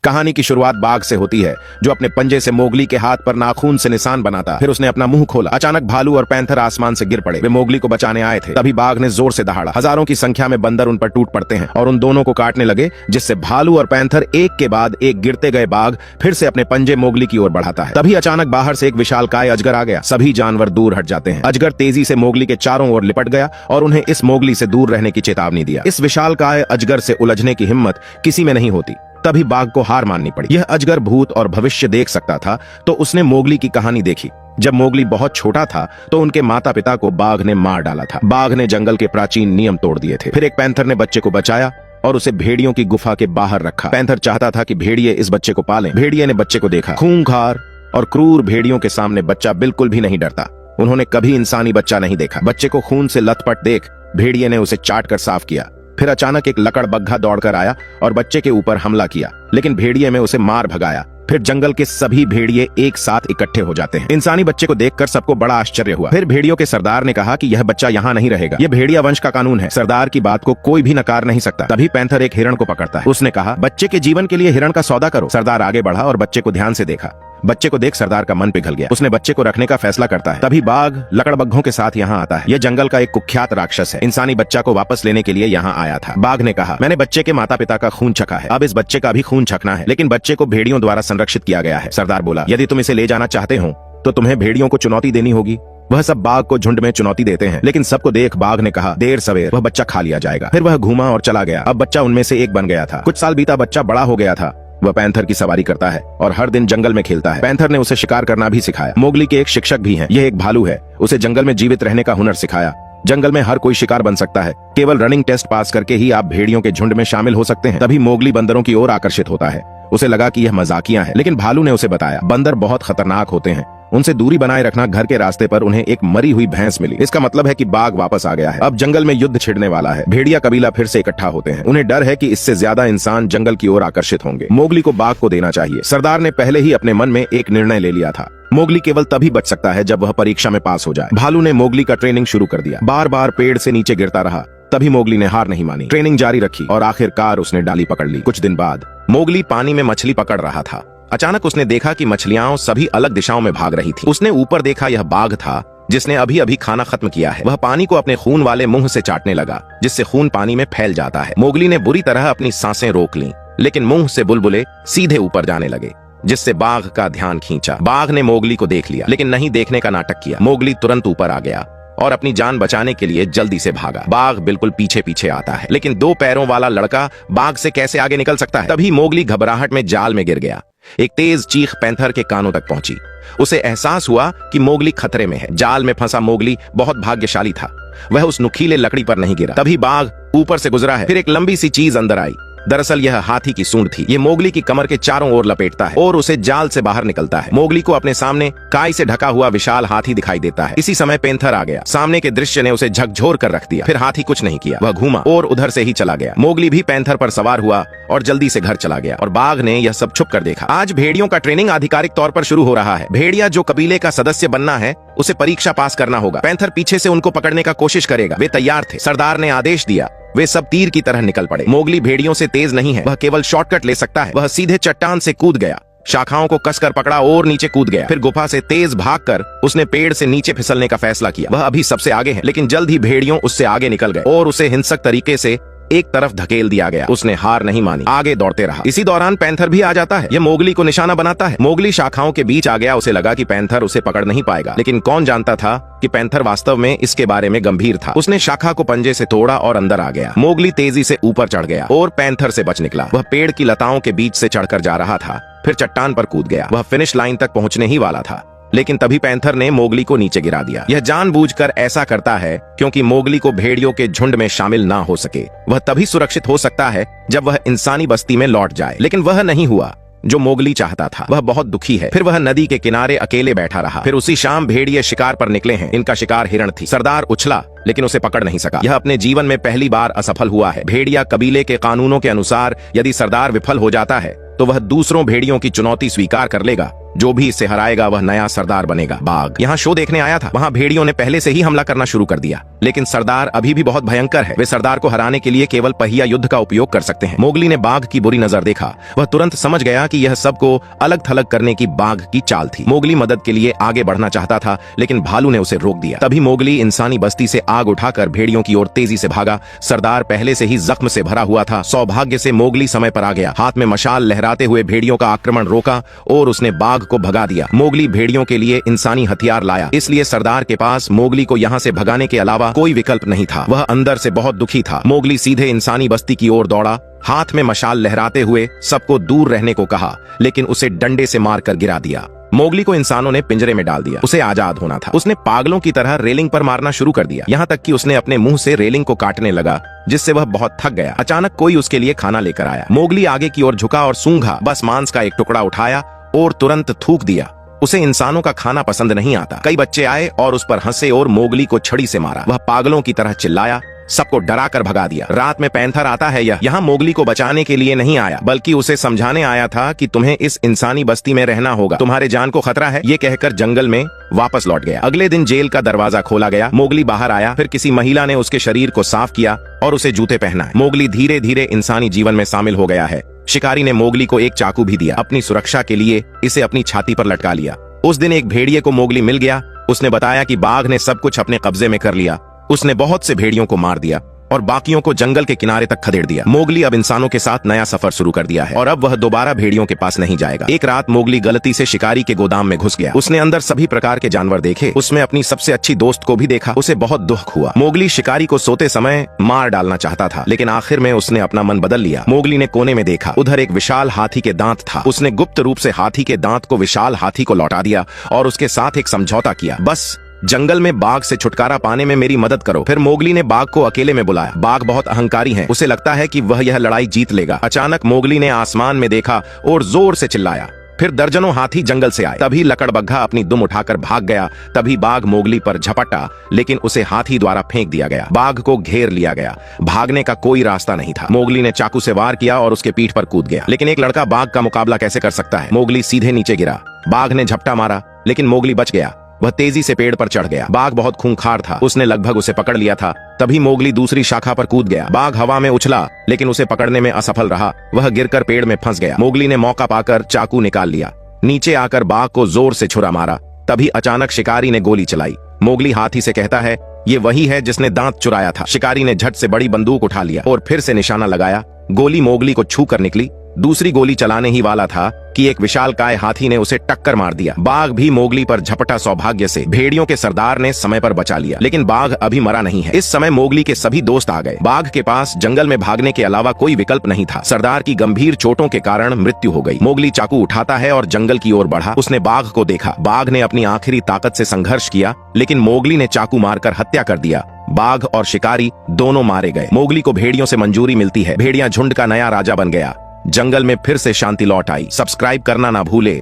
कहानी की शुरुआत बाघ से होती है, जो अपने पंजे से मोगली के हाथ पर नाखून से निशान बनाता। फिर उसने अपना मुंह खोला। अचानक भालू और पैंथर आसमान से गिर पड़े। वे मोगली को बचाने आए थे। तभी बाघ ने जोर से दहाड़ा। हजारों की संख्या में बंदर उन पर टूट पड़ते हैं और उन दोनों को काटने लगे, जिससे भालू और पैंथर एक के बाद एक गिरते गए बाघ फिर से अपने पंजे मोगली की ओर बढ़ाता है। तभी अचानक बाहर से एक विशालकाय अजगर आ गया। सभी जानवर दूर हट जाते हैं। अजगर तेजी से मोगली के चारों ओर लिपट गया और उन्हें इस मोगली से दूर रहने की चेतावनी दिया। इस विशालकाय अजगर से उलझने की हिम्मत किसी में नहीं होती। तभी बाघ को हार माननी पड़ी। यह अजगर भूत और भविष्य देख सकता था, तो उसने मोगली की कहानी देखी। जब मोगली बहुत छोटा था तो उनके माता पिता को बाघ ने मार डाला था। बाघ ने जंगल के प्राचीन नियम तोड़ दिए थे। फिर एक पैंथर ने बच्चे को बचाया और उसे भेड़ियों की गुफा के बाहर रखा। पैंथर चाहता था कि भेड़िए इस बच्चे को पालें। भेड़िए ने बच्चे को देखा। खूंखार और क्रूर भेड़ियों के सामने बच्चा बिल्कुल भी नहीं डरता। उन्होंने कभी इंसानी बच्चा नहीं देखा। बच्चे को खून से लथपथ देख भेड़िए ने उसे चाट कर साफ किया। फिर अचानक एक लकड़बग्घा दौड़कर आया और बच्चे के ऊपर हमला किया, लेकिन भेड़िए में उसे मार भगाया। फिर जंगल के सभी भेड़िए एक साथ इकट्ठे हो जाते हैं। इंसानी बच्चे को देखकर सबको बड़ा आश्चर्य हुआ। फिर भेड़ियों के सरदार ने कहा कि यह बच्चा यहाँ नहीं रहेगा। यह भेड़िया वंश का कानून है। सरदार की बात को कोई भी नकार नहीं सकता। तभी पैंथर एक हिरण को पकड़ता है। उसने कहा, बच्चे के जीवन के लिए हिरण का सौदा करो। सरदार आगे बढ़ा और बच्चे को ध्यान से देखा। बच्चे को देख सरदार का मन पिघल गया। उसने बच्चे को रखने का फैसला करता है। तभी बाघ लकड़बग्घों के साथ यहाँ आता है। यह जंगल का एक कुख्यात राक्षस है। इंसानी बच्चा को वापस लेने के लिए यहाँ आया था। बाघ ने कहा, मैंने बच्चे के माता पिता का खून चखा है, अब इस बच्चे का भी खून चखना है, लेकिन बच्चे को भेड़ियों द्वारा संरक्षित किया गया है। सरदार बोला, यदि तुम इसे ले जाना चाहते हो तो तुम्हें भेड़ियों को चुनौती देनी होगी। वह सब बाघ को झुंड में चुनौती देते हैं, लेकिन सबको देख बाघ ने कहा, देर सवेर वह बच्चा खा लिया जाएगा। फिर वह घूमा और चला गया। अब बच्चा उनमें से एक बन गया था। कुछ साल बीता, बच्चा बड़ा हो गया था। वह पैंथर की सवारी करता है और हर दिन जंगल में खेलता है। पैंथर ने उसे शिकार करना भी सिखाया। मोगली के एक शिक्षक भी हैं। यह एक भालू है। उसे जंगल में जीवित रहने का हुनर सिखाया। जंगल में हर कोई शिकार बन सकता है। केवल रनिंग टेस्ट पास करके ही आप भेड़ियों के झुंड में शामिल हो सकते हैं। तभी मोगली बंदरों की ओर आकर्षित होता है। उसे लगा कि यह मजाकिया है, लेकिन भालू ने उसे बताया, बंदर बहुत खतरनाक होते हैं, उनसे दूरी बनाए रखना। घर के रास्ते पर उन्हें एक मरी हुई भैंस मिली। इसका मतलब है कि बाघ वापस आ गया है। अब जंगल में युद्ध छिड़ने वाला है। भेड़िया कबीला फिर से इकट्ठा होते हैं। उन्हें डर है कि इससे ज्यादा इंसान जंगल की ओर आकर्षित होंगे। मोगली को बाघ को देना चाहिए। सरदार ने पहले ही अपने मन में एक निर्णय ले लिया था। मोगली केवल तभी बच सकता है जब वह परीक्षा में पास हो जाए। भालू ने मोगली का ट्रेनिंग शुरू कर दिया। बार बार पेड़ से नीचे गिरता रहा। तभी मोगली ने हार नहीं मानी। ट्रेनिंग जारी रखी और आखिरकार उसने डाली पकड़ ली। कुछ दिन बाद मोगली पानी में मछली पकड़ रहा था। अचानक उसने देखा कि मछलियां सभी अलग दिशाओं में भाग रही थी। उसने ऊपर देखा, यह बाघ था जिसने अभी अभी खाना खत्म किया है। वह पानी को अपने खून वाले मुंह से चाटने लगा, जिससे खून पानी में फैल जाता है। मोगली ने बुरी तरह अपनी सांसें रोक लीं, लेकिन मुंह से बुलबुले सीधे ऊपर जाने लगे, जिससे बाघ का ध्यान खींचा। बाघ ने मोगली को देख लिया, लेकिन नहीं देखने का नाटक किया। मोगली तुरंत ऊपर आ गया और अपनी जान बचाने के लिए जल्दी से भागा। बाघ बिल्कुल पीछे पीछे आता है, लेकिन 2 पैरों वाला लड़का बाघ से कैसे आगे निकल सकता है। तभी मोगली घबराहट में जाल में गिर गया। एक तेज चीख पैंथर के कानों तक पहुंची। उसे एहसास हुआ कि मोगली खतरे में है। जाल में फंसा मोगली बहुत भाग्यशाली था। वह उस नुकीले लकड़ी पर नहीं गिरा। तभी बाघ ऊपर से गुजरा है। फिर एक लंबी सी चीज अंदर आई। दरअसल यह हाथी की सूंड थी। ये मोगली की कमर के चारों ओर लपेटता है और उसे जाल से बाहर निकलता है। मोगली को अपने सामने काई से ढका हुआ विशाल हाथी दिखाई देता है। इसी समय पैंथर आ गया। सामने के दृश्य ने उसे झकझोर कर रख दिया। फिर हाथी कुछ नहीं किया। वह घूमा और उधर से ही चला गया। मोगली भी पैंथर पर सवार हुआ और जल्दी से घर चला गया और बाघ ने यह सब छुप कर देखा। आज भेड़ियों का ट्रेनिंग आधिकारिक तौर पर शुरू हो रहा है। भेड़िया जो कबीले का सदस्य बनना है, उसे परीक्षा पास करना होगा। पैंथर पीछे से उनको पकड़ने का कोशिश करेगा। वे तैयार थे। सरदार ने आदेश दिया। वे सब तीर की तरह निकल पड़े। मोगली भेड़ियों से तेज नहीं है। वह केवल शॉर्टकट ले सकता है। वह सीधे चट्टान से कूद गया, शाखाओं को कसकर पकड़ा और नीचे कूद गया। फिर गुफा से तेज भागकर उसने पेड़ से नीचे फिसलने का फैसला किया। वह अभी सबसे आगे है, लेकिन जल्द ही भेड़ियों उससे आगे निकल गए और उसे हिंसक तरीके से एक तरफ धकेल दिया गया। उसने हार नहीं मानी, आगे दौड़ते रहा। इसी दौरान पैंथर भी आ जाता है। यह मोगली को निशाना बनाता है। मोगली शाखाओं के बीच आ गया। उसे लगा कि पैंथर उसे पकड़ नहीं पाएगा, लेकिन कौन जानता था कि पैंथर वास्तव में इसके बारे में गंभीर था। उसने शाखा को पंजे से तोड़ा और अंदर आ गया। मोगली तेजी से ऊपर चढ़ गया और पैंथर से बच निकला। वह पेड़ की लताओं के बीच से चढ़कर जा रहा था। फिर चट्टान पर कूद गया। वह फिनिश लाइन तक पहुंचने ही वाला था, लेकिन तभी पैंथर ने मोगली को नीचे गिरा दिया। यह जानबूझकर ऐसा करता है क्योंकि मोगली को भेड़ियों के झुंड में शामिल ना हो सके। वह तभी सुरक्षित हो सकता है जब वह इंसानी बस्ती में लौट जाए, लेकिन वह नहीं हुआ जो मोगली चाहता था। वह बहुत दुखी है। फिर वह नदी के किनारे अकेले बैठा रहा। फिर उसी शाम भेड़िए शिकार पर निकले हैं। इनका शिकार हिरण थी। सरदार उछला, लेकिन उसे पकड़ नहीं सका। यह अपने जीवन में पहली बार असफल हुआ है। भेड़िया कबीले के कानूनों के अनुसार यदि सरदार विफल हो जाता है तो वह दूसरों भेड़ियों की चुनौती स्वीकार कर लेगा, जो भी इसे हराएगा वह नया सरदार बनेगा। बाघ यहाँ शो देखने आया था। वहाँ भेड़ियों ने पहले से ही हमला करना शुरू कर दिया, लेकिन सरदार अभी भी बहुत भयंकर है। वे सरदार को हराने के लिए केवल पहिया युद्ध का उपयोग कर सकते हैं। मोगली ने बाघ की बुरी नजर देखा। वह तुरंत समझ गया कि यह सबको अलग थलग करने की बाघ की चाल थी। मोगली मदद के लिए आगे बढ़ना चाहता था, लेकिन भालू ने उसे रोक दिया। तभी मोगली इंसानी बस्ती से आग उठाकर भेड़ियों की ओर तेजी से भागा। सरदार पहले से ही जख्म से भरा हुआ था। सौभाग्य से मोगली समय पर आ गया। हाथ में मशाल लहराते हुए भेड़ियों का आक्रमण रोका और उसने बाघ को भगा दिया। मोगली भेड़ियों के लिए इंसानी हथियार लाया, इसलिए सरदार के पास मोगली को यहाँ से भगाने के अलावा कोई विकल्प नहीं था। वह अंदर से बहुत दुखी था। मोगली सीधे इंसानी बस्ती की ओर दौड़ा, हाथ में मशाल लहराते हुए सबको दूर रहने को कहा, लेकिन उसे डंडे से मारकर गिरा दिया। मोगली को इंसानों ने पिंजरे में डाल दिया। उसे आजाद होना था। उसने पागलों की तरह रेलिंग पर मारना शुरू कर दिया, यहाँ तक कि उसने अपने मुंह से रेलिंग को काटने लगा, जिससे वह बहुत थक गया। अचानक कोई उसके लिए खाना लेकर आया। मोगली आगे की ओर झुका और सूंघा, बस मांस का एक टुकड़ा उठाया और तुरंत थूक दिया। उसे इंसानों का खाना पसंद नहीं आता। कई बच्चे आए और उस पर हंसे और मोगली को छड़ी से मारा। वह पागलों की तरह चिल्लाया, सबको डरा कर भगा दिया। रात में पैंथर आता है। यह यहाँ मोगली को बचाने के लिए नहीं आया, बल्कि उसे समझाने आया था कि तुम्हें इस इंसानी बस्ती में रहना होगा, तुम्हारे जान को खतरा है। ये कहकर जंगल में वापस लौट गया। अगले दिन जेल का दरवाजा खोला गया। मोगली बाहर आया। फिर किसी महिला ने उसके शरीर को साफ किया और उसे जूते पहनाए। मोगली धीरे धीरे इंसानी जीवन में शामिल हो गया है। शिकारी ने मोगली को एक चाकू भी दिया। अपनी सुरक्षा के लिए इसे अपनी छाती पर लटका लिया। उस दिन एक भेड़िए को मोगली मिल गया। उसने बताया कि बाघ ने सब कुछ अपने कब्जे में कर लिया। उसने बहुत से भेड़ियों को मार दिया और बाकियों को जंगल के किनारे तक खदेड़ दिया। मोगली अब इंसानों के साथ नया सफर शुरू कर दिया है और अब वह दोबारा भेड़ियों के पास नहीं जाएगा। एक रात मोगली गलती से शिकारी के गोदाम में घुस गया। उसने अंदर सभी प्रकार के जानवर देखे। उसमें अपनी सबसे अच्छी दोस्त को भी देखा। उसे बहुत दुख हुआ। मोगली शिकारी को सोते समय मार डालना चाहता था, लेकिन आखिर में उसने अपना मन बदल लिया। मोगली ने कोने में देखा, उधर एक विशाल हाथी के दांत था। उसने गुप्त रूप से हाथी के दांत को विशाल हाथी को लौटा दिया और उसके साथ एक समझौता किया, बस जंगल में बाघ से छुटकारा पाने में मेरी मदद करो। फिर मोगली ने बाघ को अकेले में बुलाया। बाघ बहुत अहंकारी है। उसे लगता है कि वह यह लड़ाई जीत लेगा। अचानक मोगली ने आसमान में देखा और जोर से चिल्लाया। फिर दर्जनों हाथी जंगल से आए। तभी लकड़बग्घा अपनी दुम उठाकर भाग गया। तभी बाघ मोगली पर झपटा, लेकिन उसे हाथी द्वारा फेंक दिया गया। बाघ को घेर लिया गया। भागने का कोई रास्ता नहीं था। मोगली ने चाकू से वार किया और उसके पीठ पर कूद गया, लेकिन एक लड़का बाघ का मुकाबला कैसे कर सकता है। मोगली सीधे नीचे गिरा। बाघ ने झपटा मारा, लेकिन मोगली बच गया। वह तेजी से पेड़ पर चढ़ गया। बाघ बहुत खूंखार था। उसने लगभग उसे पकड़ लिया था। तभी मोगली दूसरी शाखा पर कूद गया। बाघ हवा में उछला, लेकिन उसे पकड़ने में असफल रहा। वह गिरकर पेड़ में फंस गया। मोगली ने मौका पाकर चाकू निकाल लिया। नीचे आकर बाघ को जोर से छुरा मारा। तभी अचानक शिकारी ने गोली चलाई। मोगली हाथी से कहता है, ये वही है जिसने दांत चुराया था। शिकारी ने झट से बड़ी बंदूक उठा लिया और फिर से निशाना लगाया। गोली मोगली को छू कर निकली। दूसरी गोली चलाने ही वाला था कि एक विशालकाय हाथी ने उसे टक्कर मार दिया। बाघ भी मोगली पर झपटा। सौभाग्य से भेड़ियों के सरदार ने समय पर बचा लिया, लेकिन बाघ अभी मरा नहीं है। इस समय मोगली के सभी दोस्त आ गए। बाघ के पास जंगल में भागने के अलावा कोई विकल्प नहीं था। सरदार की गंभीर चोटों के कारण मृत्यु हो गई। मोगली चाकू उठाता है और जंगल की ओर बढ़ा। उसने बाघ को देखा। बाघ ने अपनी आखिरी ताकत से संघर्ष किया, लेकिन मोगली ने चाकू मारकर हत्या कर दिया। बाघ और शिकारी दोनों मारे गए। मोगली को भेड़ियों से मंजूरी मिलती है। भेड़िया झुंड का नया राजा बन गया। जंगल में फिर से शांति लौट आई। सब्सक्राइब करना ना भूले।